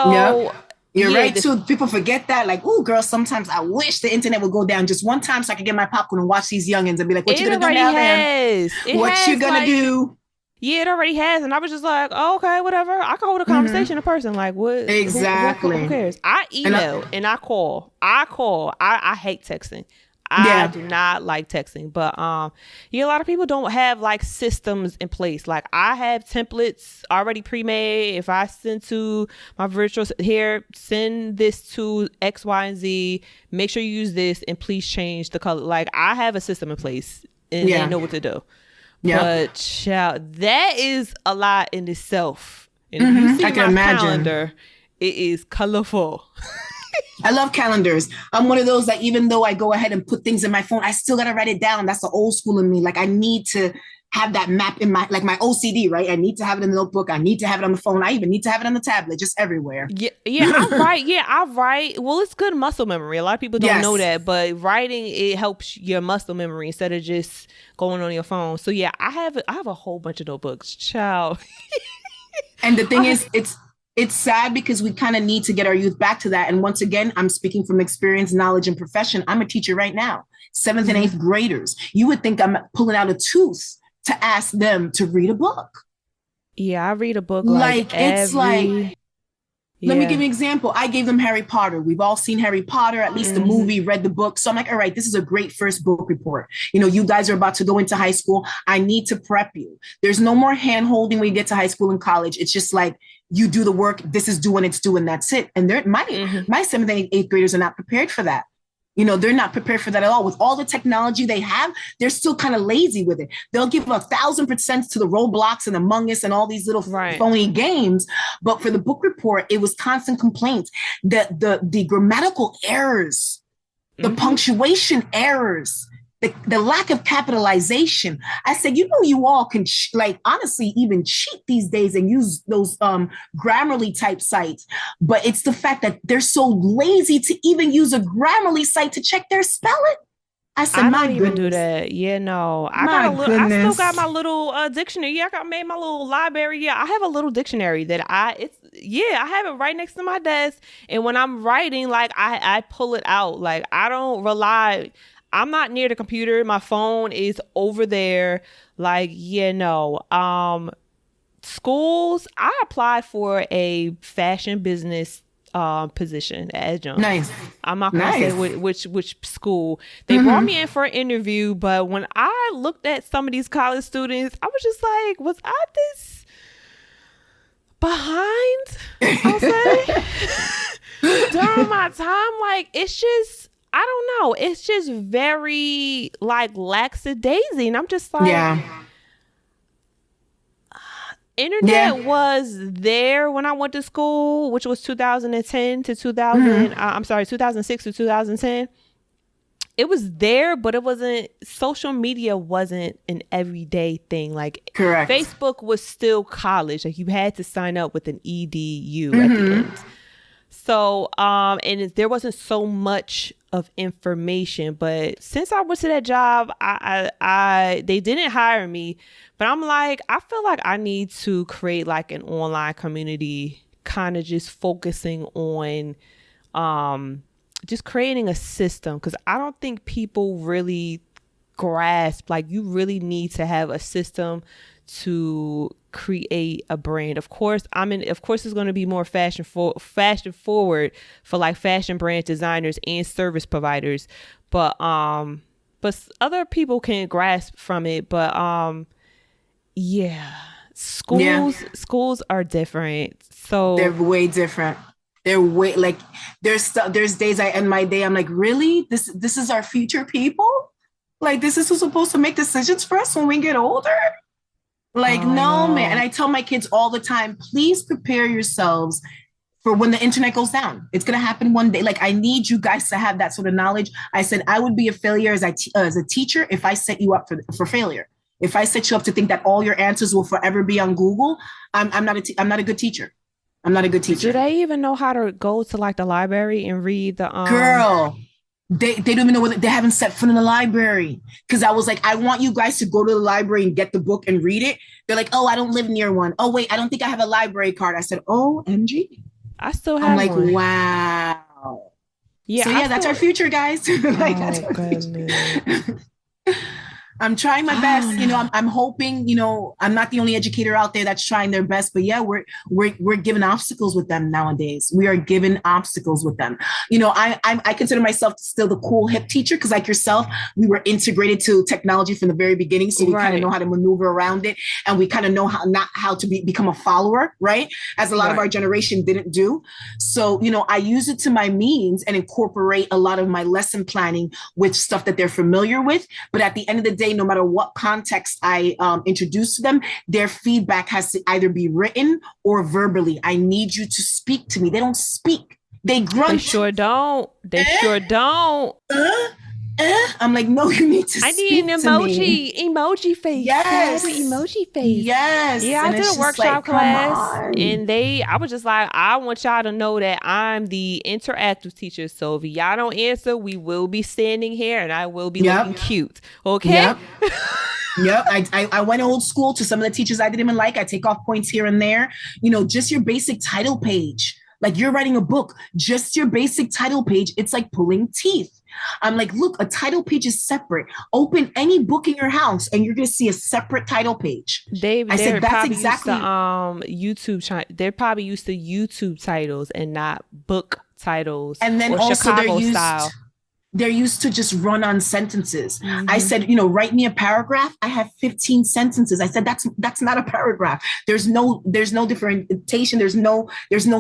Yep. So You're yeah, right too. People forget that. Like, oh, girl, sometimes I wish the internet would go down just one time so I could get my popcorn and watch these youngins and be like, what you it gonna do already now, then? has. It What you has gonna like do? yeah, it already has, and I was just like, oh, okay, whatever. I can hold a conversation in person. Like, what? Who Exactly. cares? I And email and I call. I call. I hate texting. I yeah. do not like texting, but yeah, a lot of people don't have like systems in place. Like I have templates already pre-made. If I send to my virtual here, send this to X, Y, and Z. Make sure you use this, and please change the color. Like I have a system in place, and they Yeah. know what to do. Yep. But child, that is a lot in itself. And if you I see can my imagine. calendar, it is colorful. I love calendars. I'm one of those that even though I go ahead and put things in my phone, I still gotta write it down. That's the old school in me. Like I need to have that map in my like my OCD, right? I need to have it in the notebook. I need to have it on the phone. I even need to have it on the tablet, just everywhere. Yeah, yeah, I write. Yeah, I write. Well, it's good muscle memory. A lot of people don't know Yes. that, but writing it helps your muscle memory instead of just going on your phone. So yeah, I have a whole bunch of notebooks. Child. And the thing is, it's sad because we kind of need to get our youth back to that. And once again, I'm speaking from experience, knowledge, and profession. I'm a teacher right now, seventh and Mhm. eighth graders. You would think I'm pulling out a tooth to ask them to read a book. Yeah, I read a book like Like it's like every. let me give Yeah. you an example. I gave them Harry Potter. We've all seen Harry Potter, at least the Hmm. movie, read the book. So I'm like, all right, this is a great first book report. You know, you guys are about to go into high school. I need to prep you. There's no more hand holding when you get to high school and college. It's just like you do the work. This is doing it's doing. That's it. And they're Hmm. my seventh and eighth graders are not prepared for that. You know, they're not prepared for that at all. With all the technology they have, they're still kind of lazy with it. They'll give 1,000% to the Roblox and Among Us and all these little Right. phony games. But for the book report, it was constant complaints. The grammatical errors, the Hmm. punctuation errors, the lack of capitalization. I said, you know, you all can like honestly even cheat these days and use those Grammarly type sites, but it's the fact that they're so lazy to even use a Grammarly site to check their spelling. I said, I my don't even do goodness, that. Yeah, no. I got my a little I still got goodness. my little dictionary. Yeah, I got made my little library. Yeah, I have a little dictionary that I have it right next to my desk. And when I'm writing, like I pull it out. Like I don't rely I'm not near the computer. My phone is over there. Like, yeah, no. Schools, I applied for a fashion business position adjunct. Nice, I'm not gonna say nice. which school. They brought Mm-hmm. me in for an interview, but when I looked at some of these college students, I was just like, was I this behind? I'll say during my time, like it's just I don't know, it's just very like lackadaisy, and I'm just like, Yeah, yeah. internet was there when I went to school, which was 2010 to 2000. Mm-hmm. I'm sorry, 2006 to 2010. It was there, but it wasn't. Social media wasn't an everyday thing. Like Correct. Facebook was still college. Like you had to sign up with an edu at the end. Mm-hmm. So, there wasn't so much of information. But since I went to that job, they didn't hire me. But I'm like, I feel like I need to create like an online community, kind of just focusing on, just creating a system because I don't think people really grasp like you really need to have a system to create a brand. Of course it's going to be more fashion forward for like fashion brand designers and service providers, but other people can grasp from it, but yeah, Yeah. schools are different. They're So way different. They're way like there's days I end my day. I'm like, really? This is our future people? Like this is who's supposed to make decisions for us when we get older? Like, I no, man. And know. I tell my kids all the time, please prepare yourselves for when the internet goes down. It's gonna happen one day. Like, I need you guys to have that sort of knowledge. I said I would be a failure as a teacher if I set you up for failure. If I set you up to think that all your answers will forever be on Google, I'm not a good teacher. I'm not a good Do teacher. they even know how to go to like the library and read the Girl, they don't even know what they haven't set foot in the library. Because I was like, I want you guys to go to the library and get the book and read it. They're like, oh, I don't live near one. Oh, wait, I don't think I have a library card. I said, OMG. I still I'm have like, one. wow. Yeah, So I yeah, that's still. our future, guys. Like that's Oh our goodness. future. I'm trying my I don't best. You know, know. I'm hoping. You know, I'm not the only educator out there that's trying their best. But yeah, we're given obstacles with them nowadays. We are given obstacles with them. You know, I consider myself still the cool hip teacher because, like yourself, we were integrated to technology from the very beginning, so we kind of know Right. how to maneuver around it, and we kind of know how to become a follower, right? As a lot of our Right. generation didn't do. So you know, I use it to my means and incorporate a lot of my lesson planning with stuff that they're familiar with. But at the end of the day, no matter what context I introduce to them, their feedback has to either be written or verbally. I need you to speak to me. They don't speak. They They grunt. sure don't. They Eh, sure don't. uh, I'm like, no, you need to I need an speak to me. emoji face, sad Yes. emoji face. Yes. Yeah, I And did a it's just like, workshop come class on. and I was just like, I want y'all to know that I'm the interactive teacher. So if y'all don't answer, we will be standing here and I will be looking Yep. cute. Okay? Yep. Yep. I went old school to some of the teachers I didn't even like. I take off points here and there. You know, just your basic title page. Like you're writing a book, just your basic title page. It's like pulling teeth. I'm like, look, a title page is separate. Open any book in your house and you're going to see a separate title page. I They're said, that's probably used to exactly. they're probably used to YouTube titles and not book titles And then or also Chicago style. they're used to just run on sentences. I Mm-hmm. said, you know, write me a paragraph. I have 15 sentences. I said, that's not a paragraph. There's no differentiation. There's no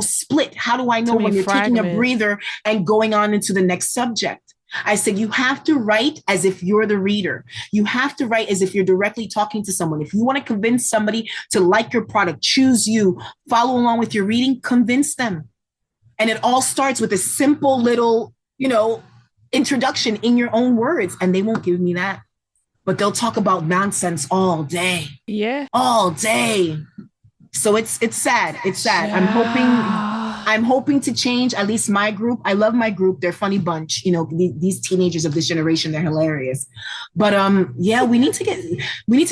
split. How do I Too know many when you're taking a fragments. breather and going on into the next subject? I said, you have to write as if you're the reader. You have to write as if you're directly talking to someone. If you want to convince somebody to like your product, choose you, follow along with your reading, convince them. And it all starts with a simple little, you know, introduction in your own words. And they won't give me that. But they'll talk about nonsense Yeah. all day. So it's sad. It's sad. Yeah. I'm hoping to change at least my group. I love my group. They're a funny bunch. You know, these teenagers of this generation, they're hilarious. But yeah, we need to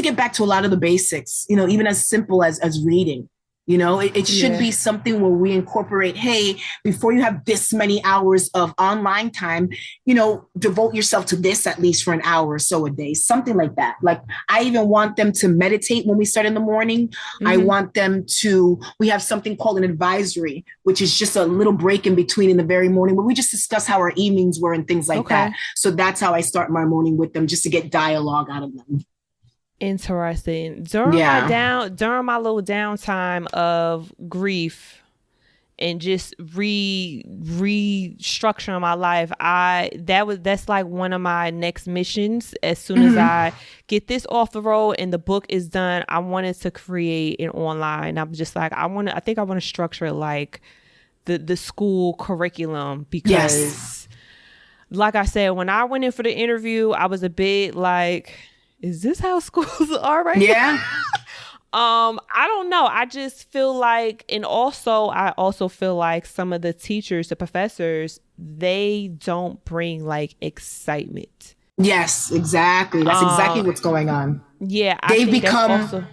get back to a lot of the basics, you know, even as simple as reading. You know, it should Yeah. be something where we incorporate, hey, before you have this many hours of online time, you know, devote yourself to this at least for an hour or so a day, something like that. Like I even want them to meditate when we start in the morning. I Mm-hmm. want them to, we have something called an advisory, which is just a little break in between in the very morning where we just discuss how our evenings were and things like that. Okay. So that's how I start my morning with them, just to get dialogue out of them. Interesting. Yeah. During my little downtime of grief and just restructuring my life, that's like one of my next missions. As soon as Mm-hmm. I get this off the road and the book is done, I wanted to create an online. I'm just like I think I want to structure it like the school curriculum Yes. because like I said, when I went in for the interview, I was a bit like, is this how schools are right now? Yeah. I don't know. I just feel like, and also I also feel like some of the teachers, the professors, they don't bring like excitement. Yes, exactly. That's exactly Um, what's going on. yeah, I They've think that's become, also,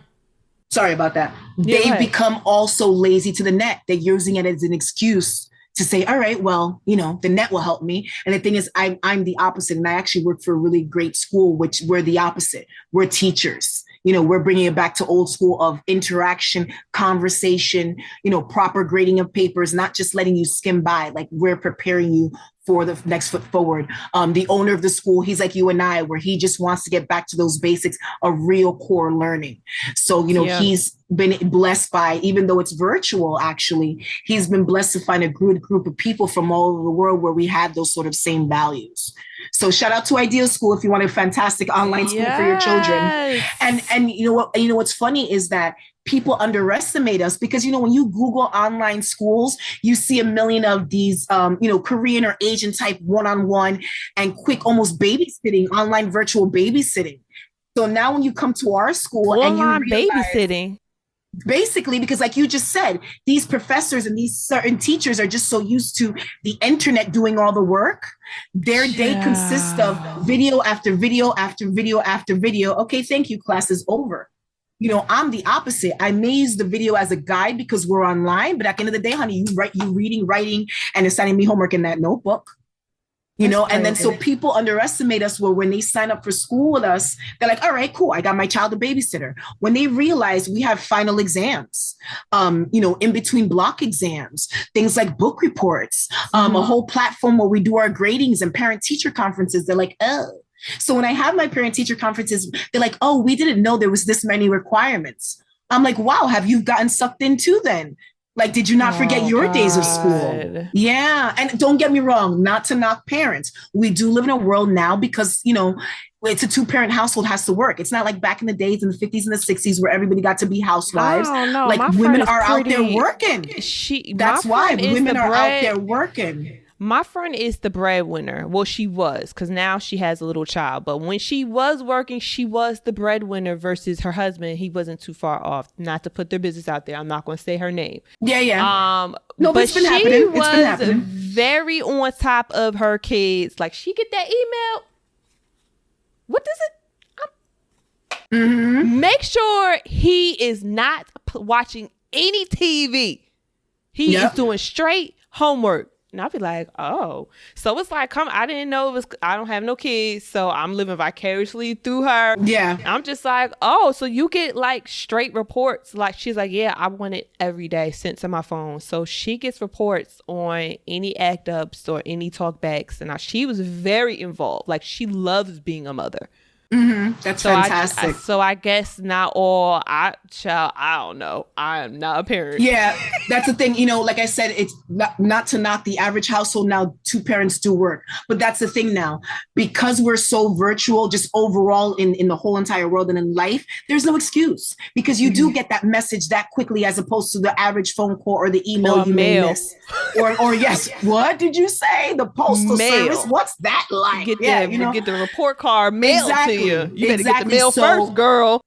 sorry about that. yeah, go They've ahead. become also lazy to the net. They're using it as an excuse to say, all right, well, you know, the net will help me. And the thing is, I'm the opposite. And I actually work for a really great school, which we're the opposite. We're teachers. You know, we're bringing it back to old school of interaction, conversation, you know, proper grading of papers, not just letting you skim by. Like we're preparing you for the next foot forward. The owner of the school, he's like you and I, where he just wants to get back to those basics of real core learning. So, you know, Yeah. he's been blessed by, even though it's virtual, actually, he's been blessed to find a good group of people from all over the world where we have those sort of same values. So shout out to Ideal School if you want a fantastic online school for your children. Yes. And you know what's funny is that people underestimate us because you know when you Google online schools, you see a million of these you know Korean or Asian type one-on-one and quick almost babysitting, online virtual babysitting. So now when you come to our school and you Online realize babysitting. basically because like you just said, these professors and these certain teachers are just so used to the internet doing all the work. Their day consists of Yeah. video after video after video after video. Okay, thank you, class is over. I'm the opposite. I may use the video as a guide because we're online, but at the end of the day, honey, you reading, writing, and assigning me homework in that notebook. And then so people underestimate us where when they sign up for school with us, they're like, all right, cool. I got my child a babysitter. When they realize we have final exams, in between block exams, things like book reports, a whole platform where we do our gradings and parent teacher conferences, they're like, oh. So when I have my parent teacher conferences, they're like, oh, we didn't know there was this many requirements. I'm like, wow, have you gotten sucked in too then? Like, did you not forget your days of school? Yeah. And don't get me wrong, not to knock parents. We do live in a world now because, it's a 2-parent household has to work. It's not like back in the days in the 50s and the 60s where everybody got to be housewives. No. Like women are out there working. That's why women are out there working. My friend is the breadwinner. Well, she was, because now she has a little child. But when she was working, she was the breadwinner versus her husband. He wasn't too far off. Not to put their business out there. I'm not going to say her name. Yeah. No, but it's been she happening. It's was been happening. very on top of her kids. Like, she get that email. What does it? Make sure he is not watching any TV. He is doing straight homework. And I'll be like, oh. So it's like, I didn't know I don't have no kids, so I'm living vicariously through her. Yeah. I'm just like, oh, so you get like straight reports. Like, she's like, yeah, I want it every day sent to my phone. So she gets reports on any act ups or any talk backs. And she was very involved. Like, she loves being a mother. That's fantastic. So I guess not all. I don't know. I am not a parent. Yeah, that's the thing. Like I said, it's not to knock the average household now. 2 parents do work, but that's the thing now, because we're so virtual, just overall in the whole entire world and in life, there's no excuse because you do get that message that quickly as opposed to the average phone call or the email you may miss. Or yes, what did you say? The postal service? What's that like? Get the report card mailed to you. You better get the mail first, girl.